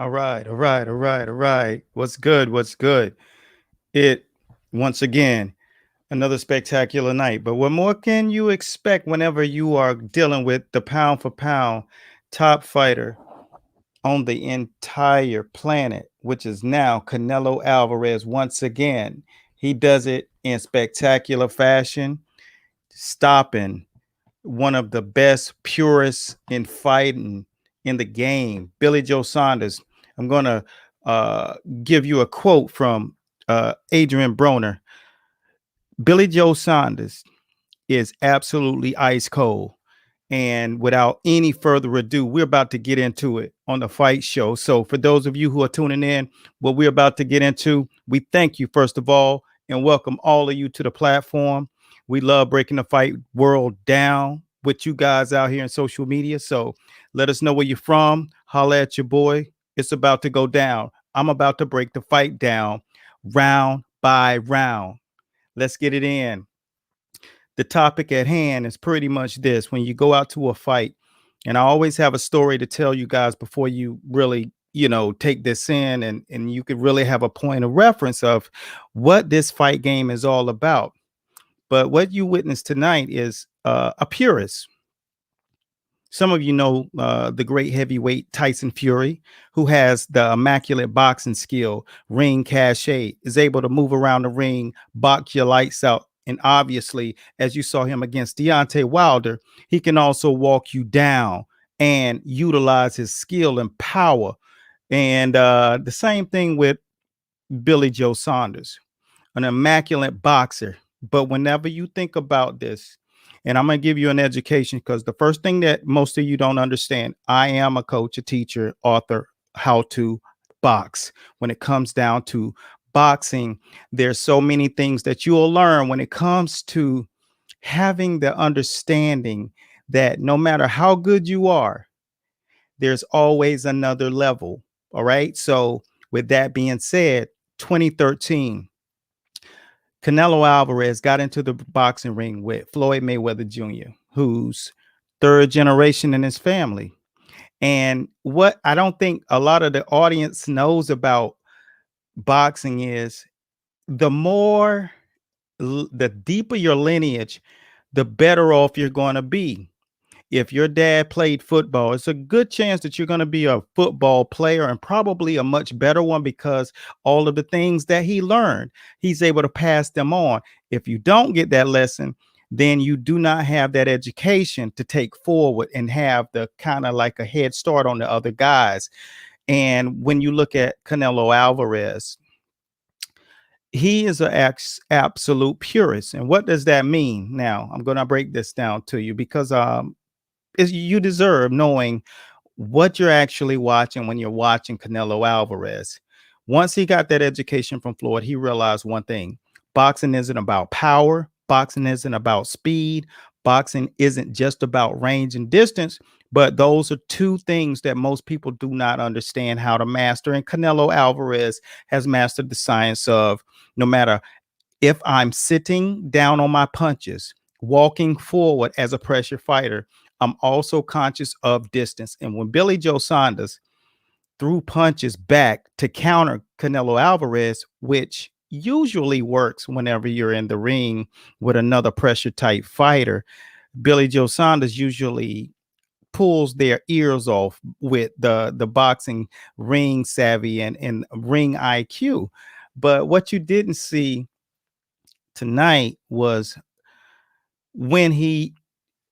All right, all right, all right, all right. What's good? What's good? It once again another spectacular night. But what more can you expect whenever you are dealing with the pound for pound top fighter on the entire planet, which is now Canelo Alvarez once again. He does it in spectacular fashion, stopping one of the best purists in fighting in the game, Billy Joe Saunders. I'm going to uh, give you a quote from Adrian Broner. Billy Joe Saunders is absolutely ice cold. And without any further ado, we're about to get into it on the fight show. So, for those of you who are tuning in, what we're about to get into, we thank you, first of all, and welcome all of you to the platform. We love breaking the fight world down with you guys out here in social media. So, let us know where you're from. Holla at your boy. It's about to go down. I'm about to break the fight down round by round. Let's get it in. The topic at hand is pretty much this: when you go out to a fight, and I always have a story to tell you guys before you really, take this in, and you could really have a point of reference of what this fight game is all about. But what you witnessed tonight is a purist. Some of you know the great heavyweight Tyson Fury, who has the immaculate boxing skill, ring cachet, is able to move around the ring, box your lights out. And obviously, as you saw him against Deontay Wilder, he can also walk you down and utilize his skill and power. And the same thing with Billy Joe Saunders, an immaculate boxer. But whenever you think about this, and I'm going to give you an education, because the first thing that most of you don't understand, I am a coach, a teacher, author, how to box. When it comes down to boxing, there's so many things that you'll learn when it comes to having the understanding that no matter how good you are, there's always another level. All right. So, with that being said, 2013, Canelo Alvarez got into the boxing ring with Floyd Mayweather Jr., who's third generation in his family. And what I don't think a lot of the audience knows about boxing is the more, the deeper your lineage, the better off you're going to be. If your dad played football, it's a good chance that you're going to be a football player, and probably a much better one, because all of the things that he learned, he's able to pass them on. If you don't get that lesson, then you do not have that education to take forward and have the kind of like a head start on the other guys. And when you look at Canelo Alvarez, he is an absolute purist. And what does that mean? Now, I'm going to break this down to you, because is you deserve knowing what you're actually watching when you're watching Canelo Alvarez. Once he got that education from Floyd, he realized one thing: boxing isn't about power, boxing isn't about speed, boxing isn't just about range and distance. But those are two things that most people do not understand how to master. And Canelo Alvarez has mastered the science of, no matter if I'm sitting down on my punches, walking forward as a pressure fighter, I'm also conscious of distance. And when Billy Joe Saunders threw punches back to counter Canelo Alvarez, which usually works whenever you're in the ring with another pressure type fighter, Billy Joe Saunders usually pulls their ears off with the boxing ring savvy and ring IQ. But what you didn't see tonight was, when he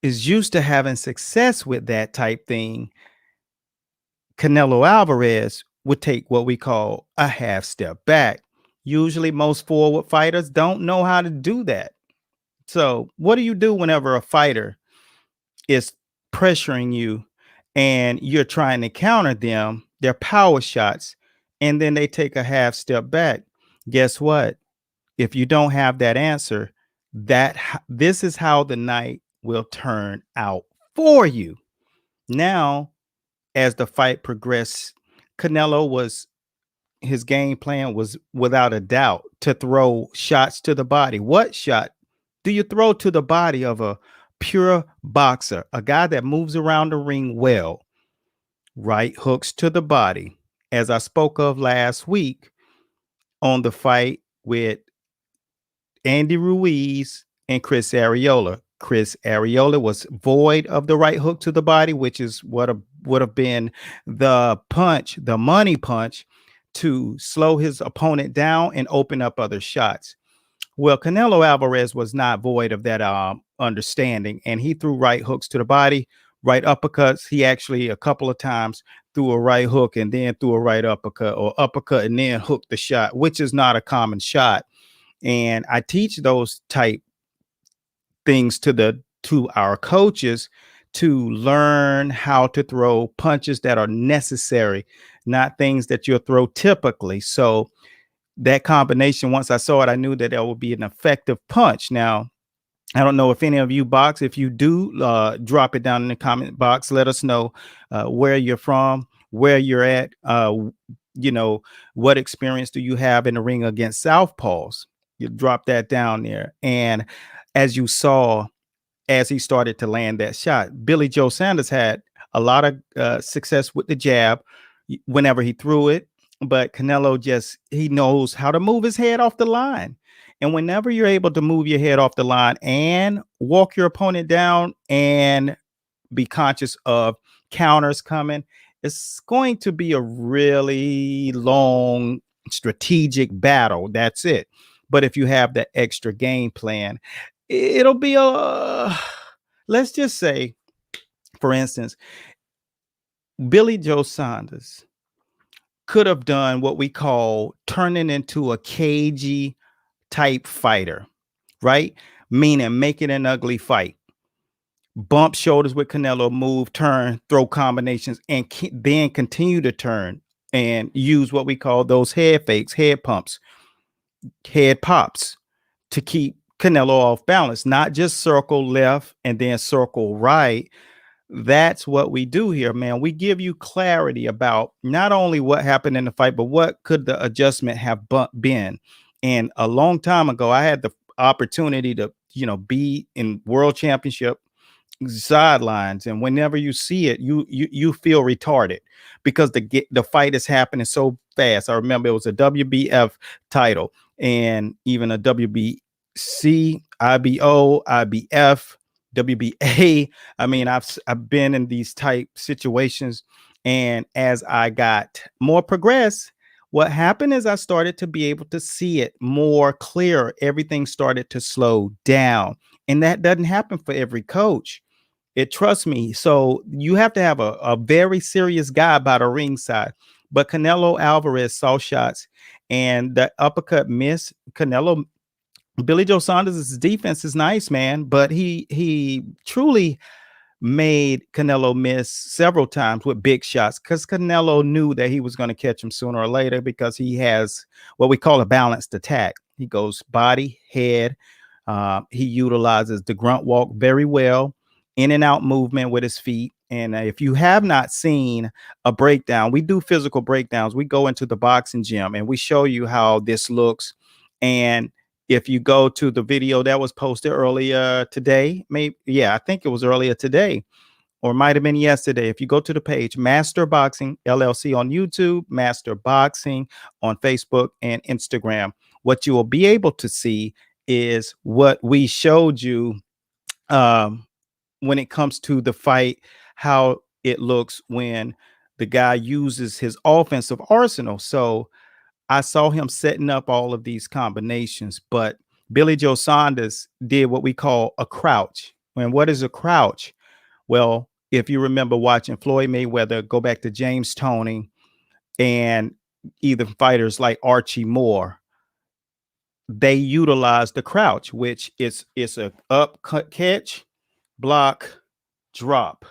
is used to having success with that type thing, Canelo Alvarez would take what we call a half step back. Usually, most forward fighters don't know how to do that. So, what do you do whenever a fighter is pressuring you and you're trying to counter them, their power shots, and then they take a half step back? Guess what? If you don't have that answer, this is how the night will turn out for you. Now, as the fight progressed, Canelo was his game plan was without a doubt to throw shots to the body. What shot do you throw to the body of a pure boxer, a guy that moves around the ring well? Right hooks to the body. as I spoke of last week on the fight with Andy Ruiz and Chris Arreola. Chris Arreola was void of the right hook to the body, which is what would have been the punch, the money punch, to slow his opponent down and open up other shots. Well, Canelo Alvarez was not void of that understanding, and he threw right hooks to the body, right uppercuts. He actually a couple of times threw a right hook and then threw a right uppercut, or uppercut and then hooked the shot, which is not a common shot. And I teach those type things to our coaches to learn how to throw punches that are necessary, not things that you'll throw typically. So that combination, once I saw it, I knew that it would be an effective punch. Now, I don't know if any of you box. If you do, drop it down in the comment box. Let us know where you're from, where you're at. You know, what experience do you have in the ring against southpaws? You drop that down there. And as you saw, as he started to land that shot, Billy Joe Saunders had a lot of success with the jab whenever he threw it. But Canelo he knows how to move his head off the line. And whenever you're able to move your head off the line and walk your opponent down and be conscious of counters coming, it's going to be a really long strategic battle. That's it. But if you have that extra game plan, it'll be let's just say, for instance, Billy Joe Saunders could have done what we call turning into a cagey type fighter, right? Meaning make it an ugly fight. Bump shoulders with Canelo, move, turn, throw combinations, and then continue to turn and use what we call those head fakes, head pumps, head pops to keep Canelo off balance, not just circle left and then circle right. That's what we do here, man. We give you clarity about not only what happened in the fight, but what could the adjustment have been. And a long time ago, I had the opportunity to, be in world championship sidelines, and whenever you see it, you feel retarded because the fight is happening so fast. I remember it was a WBF title and even a WBC, IBO, IBF, WBA. I mean, I've been in these type situations, and as I got more progressed, what happened is I started to be able to see it more clear. Everything started to slow down, and that doesn't happen for every coach. Trust me. So you have to have a very serious guy by the ringside. But Canelo Alvarez saw shots and the uppercut missed. Billy Joe Saunders' defense is nice, man, but he truly made Canelo miss several times with big shots because Canelo knew that he was going to catch him sooner or later because he has what we call a balanced attack. He goes body, head. He utilizes the grunt walk very well, in and out movement with his feet. And if you have not seen a breakdown, we do physical breakdowns. We go into the boxing gym and we show you how this looks. And if you go to the video that was posted earlier today, I think it was earlier today, or might have been yesterday. If you go to the page Master Boxing LLC on YouTube, Master Boxing on Facebook and Instagram, what you will be able to see is what we showed you when it comes to the fight, how it looks when the guy uses his offensive arsenal. So I saw him setting up all of these combinations, but Billy Joe Saunders did what we call a crouch. And what is a crouch? Well, if you remember watching Floyd Mayweather, go back to James Toney and either fighters like Archie Moore, they utilize the crouch, which it's a upcut catch, block, drop.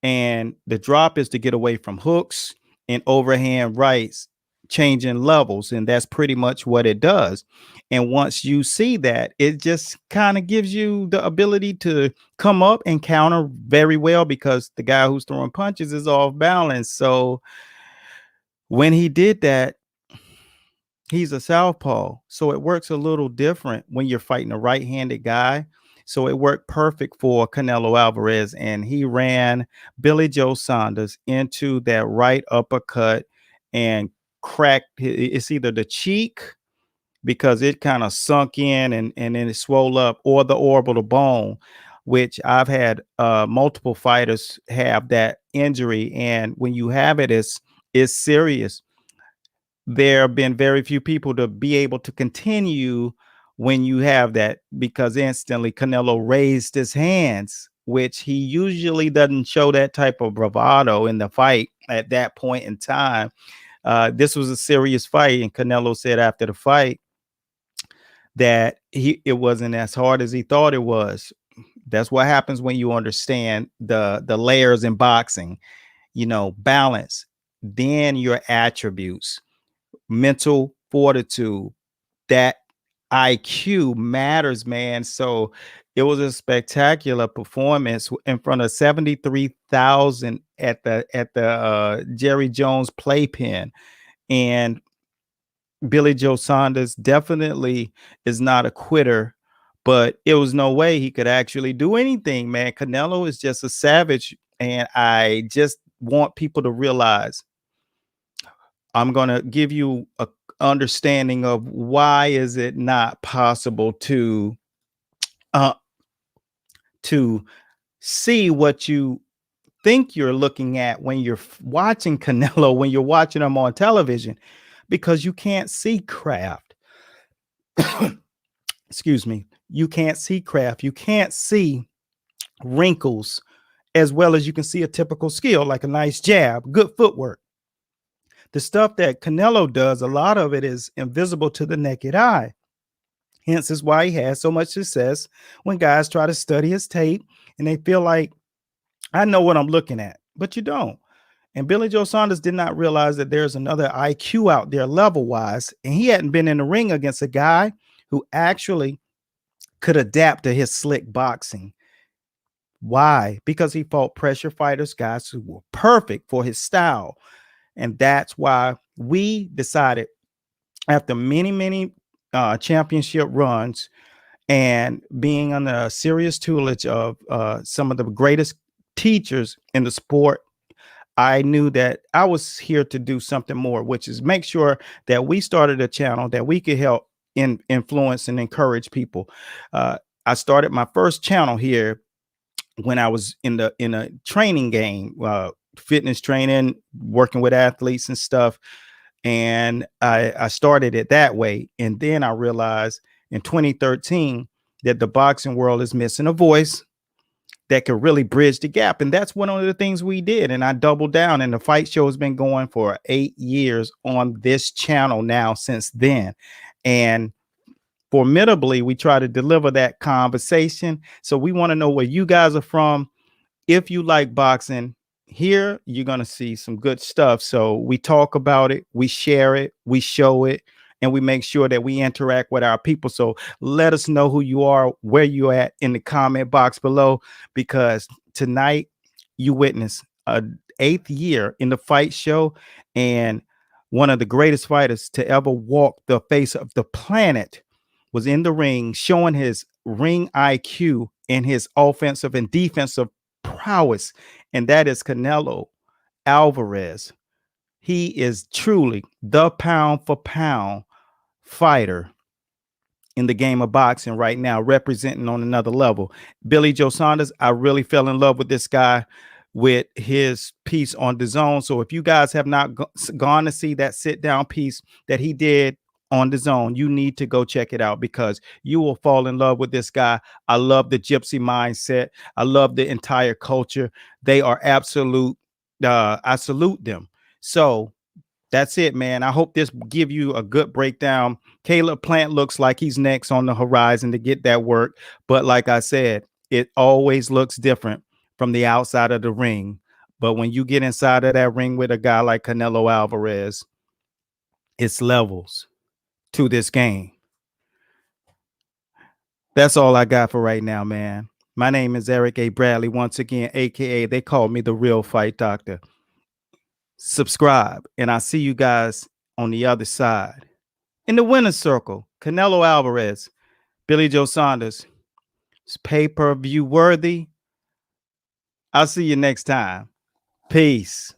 And the drop is to get away from hooks and overhand rights, changing levels. And that's pretty much what it does. And once you see that, it just kind of gives you the ability to come up and counter very well because the guy who's throwing punches is off balance. So when he did that, he's a southpaw. So it works a little different when you're fighting a right-handed guy. So it worked perfect for Canelo Alvarez, and he ran Billy Joe Saunders into that right uppercut and cracked. It's either the cheek because it kind of sunk in and then it swelled up, or the orbital bone, which I've had multiple fighters have that injury. And when you have it, it's serious. There have been very few people to be able to continue when you have that, because instantly Canelo raised his hands, which he usually doesn't show that type of bravado in the fight at that point in time. This was a serious fight, and Canelo said after the fight that it wasn't as hard as he thought it was. That's what happens when you understand the layers in boxing, balance, then your attributes, mental fortitude, that IQ matters, man. So it was a spectacular performance in front of 73,000 at the Jerry Jones playpen. And Billy Joe Saunders definitely is not a quitter, but it was no way he could actually do anything, man. Canelo is just a savage, and I just want people to realize, I'm going to give you a understanding of why is it not possible uh to see what you think you're looking at when you're watching Canelo, when you're watching him on television, because you can't see craft. Excuse me. You can't see craft. You can't see wrinkles as well as you can see a typical skill, like a nice jab, good footwork. The stuff that Canelo does, a lot of it is invisible to the naked eye. Hence is why he has so much success when guys try to study his tape and they feel like, I know what I'm looking at, but you don't. And Billy Joe Saunders did not realize that there's another IQ out there level wise. And he hadn't been in the ring against a guy who actually could adapt to his slick boxing. Why? Because he fought pressure fighters, guys who were perfect for his style. And that's why we decided, after many championship runs and being under a serious tutelage of some of the greatest teachers in the sport, I knew that I was here to do something more, which is make sure that we started a channel that we could help influence and encourage people. I started my first channel here when I was in a training game, fitness training, working with athletes and stuff. And I started it that way. And then I realized in 2013 that the boxing world is missing a voice that could really bridge the gap. And that's one of the things we did. And I doubled down, and the fight show has been going for 8 years on this channel now since then. And formidably, we try to deliver that conversation. So we want to know where you guys are from. If you like boxing, here you're going to see some good stuff. So we talk about it, we share it, we show it, and we make sure that we interact with our people. So let us know who you are, where you at in the comment box below, because tonight you witness a 8th year in the fight show, and one of the greatest fighters to ever walk the face of the planet was in the ring, showing his ring IQ and his offensive and defensive prowess, and that is Canelo Alvarez. He is truly the pound for pound fighter in the game of boxing right now, representing on another level. Billy Joe Saunders, I really fell in love with this guy with his piece on the zone. So if you guys have not gone to see that sit down piece that he did on the zone, you need to go check it out, because you will fall in love with this guy. I love the gypsy mindset. I love the entire culture. They are absolute. I salute them. So that's it, man. I hope this give you a good breakdown. Caleb Plant looks like he's next on the horizon to get that work. But like I said, it always looks different from the outside of the ring. But when you get inside of that ring with a guy like Canelo Alvarez, it's levels to this game. That's all I got for right now, man. My name is Eric A. Bradley, once again, aka they call me the Real Fight Doctor. Subscribe, and I'll see you guys on the other side. In the winner's circle, Canelo Alvarez, Billy Joe Saunders. It's pay-per-view worthy. I'll see you next time. Peace.